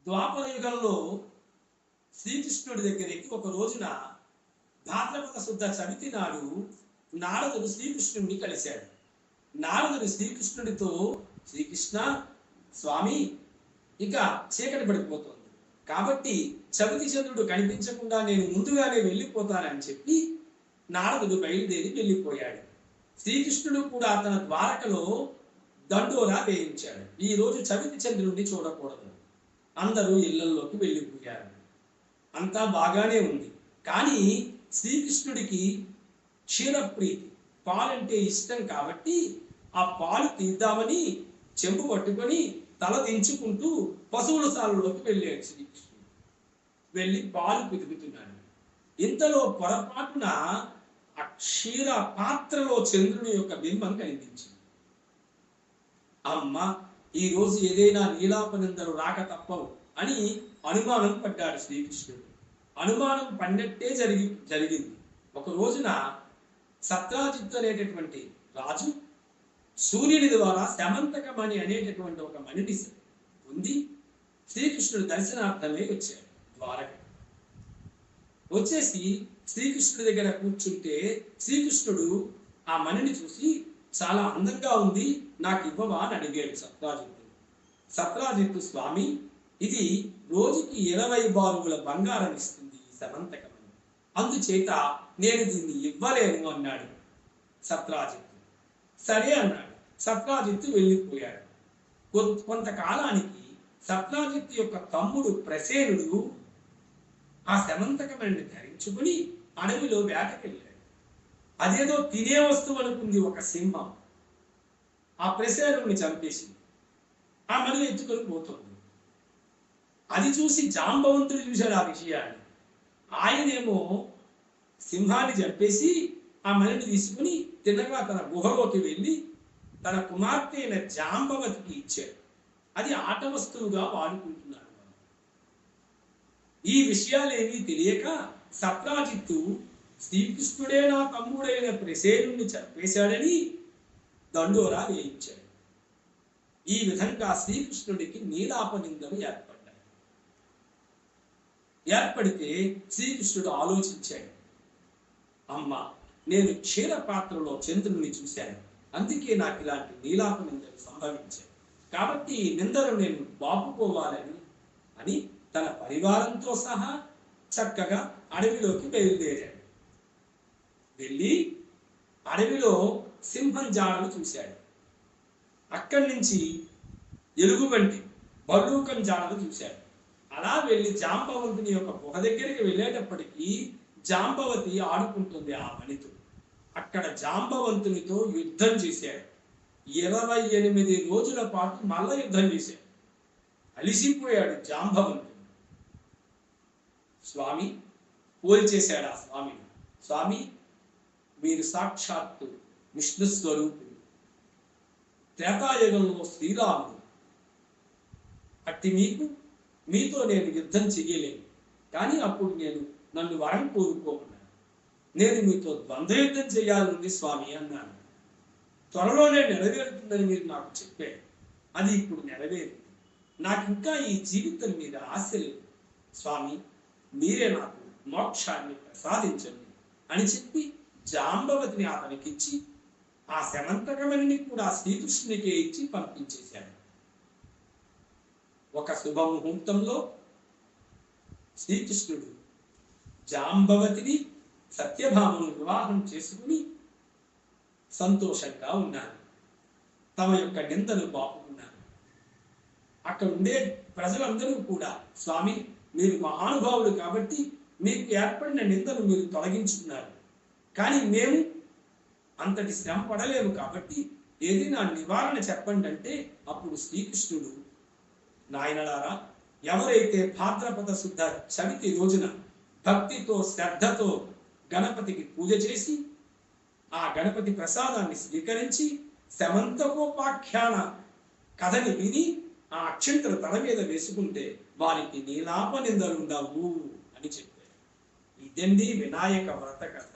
ద్వాపర యుగంలో శ్రీకృష్ణుడి దగ్గరికి ఒక రోజున భాద్రపద శుద్ధ చవితి నాడు నారదుడు శ్రీకృష్ణుడిని కలిశాడు. నారదుడు శ్రీకృష్ణుడితో, శ్రీకృష్ణ స్వామి, ఇక చీకటి పడిపోతుంది కాబట్టి చవితి చంద్రుడు కనిపించకుండా నేను ముందుగానే వెళ్ళిపోతానని చెప్పి నారదుడు బయలుదేరి వెళ్ళిపోయాడు. శ్రీకృష్ణుడు కూడా తన ద్వారకలో దండోరా వేయించాడు. ఈ రోజు చవితి చంద్రుడిని చూడకూడదు, అందరూ ఇళ్లలోకి వెళ్ళిపోయారు. అంతా బాగానే ఉంది. కానీ శ్రీకృష్ణుడికి క్షీరప్రీతి, పాలంటే ఇష్టం కాబట్టి ఆ పాలు తీద్దామని చెంబు పట్టుకొని తల దించుకుంటూ పశువుల సాలలోకి వెళ్ళాడు శ్రీకృష్ణుడు. వెళ్ళి పాలు పితుకుతున్నాడు. ఇంతలో పొరపాటున ఆ క్షీర పాత్రలో చంద్రుని యొక్క బింబం కనిపించింది. అమ్మ, ఈ రోజు ఏదైనా నీలాపనిందరు రాక తప్పవు అని అనుమానం పడ్డాడు శ్రీకృష్ణుడు. అనుమానం పడినట్టే జరిగింది. ఒక రోజున సత్రాజిత్తు అనేటటువంటి రాజు సూర్యుని ద్వారా శమంతకమణి అనేటటువంటి ఒక మణిని పొంది శ్రీకృష్ణుడు దర్శనార్థమే వచ్చాడు. ద్వారక వచ్చేసి శ్రీకృష్ణుడి దగ్గర కూర్చుంటే శ్రీకృష్ణుడు ఆ మణిని చూసి చాలా అందంగా ఉంది, నాకు ఇవ్వవా అని అడిగాడు సత్రాజిత్తు. సత్రాజిత్తు, స్వామి, ఇది రోజుకి 20 బారువుల బంగారం ఇస్తుంది ఈ శమంతకమణి, అందుచేత నేను దీన్ని ఇవ్వలేను అన్నాడు సత్రాజిత్తు. సరే అన్నాడు. సత్రాజిత్తు వెళ్ళిపోయాడు. కొంతకాలానికి సత్రాజిత్తు యొక్క తమ్ముడు ప్రసేనుడు ఆ శమంతకమణిని ధరించుకుని అడవిలో వేటకెళ్ళాడు. అదేదో తినే వస్తువు అనుకుంది ఒక సింహం. ఆ ప్రసేనుడిని చంపేసింది. ఆ మణి ఎత్తుకొని పోతుంది. అది చూసి జాంబవంతుడు చూశాడు ఆ విషయాన్ని. ఆయనేమో సింహాన్ని చంపేసి ఆ మణిని తీసుకుని తిన్నగా తన గుహలోకి వెళ్ళి తన కుమార్తె అయిన జాంబవతికి ఇచ్చాడు. అది ఆట వస్తువుగా వాడుకుంటున్నాడు. ఈ విషయాలేమీ తెలియక సత్రాజిత్తు శ్రీకృష్ణుడే నా తమ్ముడైన ప్రసేనుడిని చంపేశాడని దండోరా వేయించాడు. ఈ విధంగా శ్రీకృష్ణుడికి నీలాపనిందలు ఏర్పడితే శ్రీకృష్ణుడు ఆలోచించాడు, అమ్మ, నేను క్షీర పాత్రలో చంద్రుడిని చూశాను, అందుకే నాకు ఇలాంటి నీలాపనిందలు సంభవించాయి. కాబట్టి ఈ నిందలు నేను బాపుకోవాలని అని తన పరివారంతో సహా చక్కగా అడవిలోకి బయలుదేరాడు. వెళ్ళి అడవిలో సింహం జాడను చూశాడు. అక్కడి నుంచి ఎలుగుబంటి, భల్లూకం జాడను చూశాడు. అలా వెళ్ళి జాంబవంతుని యొక్క గుహ దగ్గరికి వెళ్ళేటప్పటికీ జాంబవతి ఆడుకుంటుంది ఆ మణితో. అక్కడ జాంబవంతునితో యుద్ధం చేశాడు. 28 రోజుల పాటు మల్ల యుద్ధం చేశాడు. అలిసిపోయాడు జాంబవంతుడు. స్వామి పోల్చేశాడు ఆ స్వామిని. స్వామి, మీరు సాక్షాత్తు విష్ణు స్వరూపుడు, త్రేతాయుగంలో శ్రీరాముడు. అట్టి మీతో నేను యుద్ధం చెయ్యలేను, కానీ అప్పుడు నన్ను వరం కోరుకోమన్నాను. నేను మీతో ద్వంద్వ యుద్ధం చేయాలని స్వామి అన్నాను. త్వరలోనే నెరవేరుతుందని మీరు నాకు చెప్పారు. అది ఇప్పుడు నెరవేరింది. నాకు ఇంకా ఈ జీవితం మీద ఆశ లేదు. స్వామి, మీరే నాకు మోక్షాన్ని ప్రసాదించండి అని చెప్పి జాంబవతిని అతనికిచ్చి ఆ శమంతకమణిని కూడా శ్రీకృష్ణునికే ఇచ్చి పంపించేశాడు. ఒక శుభముహూర్తంలో శ్రీకృష్ణుడు జాంబవతిని, సత్యభామను వివాహం చేసుకుని సంతోషంగా ఉన్నారు. తమ యొక్క నిందను బాపుకున్నారు. అక్కడ ఉండే ప్రజలందరూ కూడా, స్వామి, మీరు మహానుభావులు కాబట్టి మీకు ఏర్పడిన నిందను మీరు తొలగించుకున్నారు, కానీ మేము అంతటి శ్రమ పడలేము కాబట్టి ఏదైనా నివారణ చెప్పండి అంటే అప్పుడు శ్రీకృష్ణుడు, నాయనలారా, ఎవరైతే భాద్రపద శుద్ధ చవితి రోజున భక్తితో శ్రద్ధతో గణపతికి పూజ చేసి ఆ గణపతి ప్రసాదాన్ని స్వీకరించి శమంతకోపాఖ్యాన కథని విని ఆ అక్షంతలు తల మీద వేసుకుంటే వారికి నీలాపనిందలుండవు అని చెప్పారు. ఇదండి వినాయక వ్రత కథ.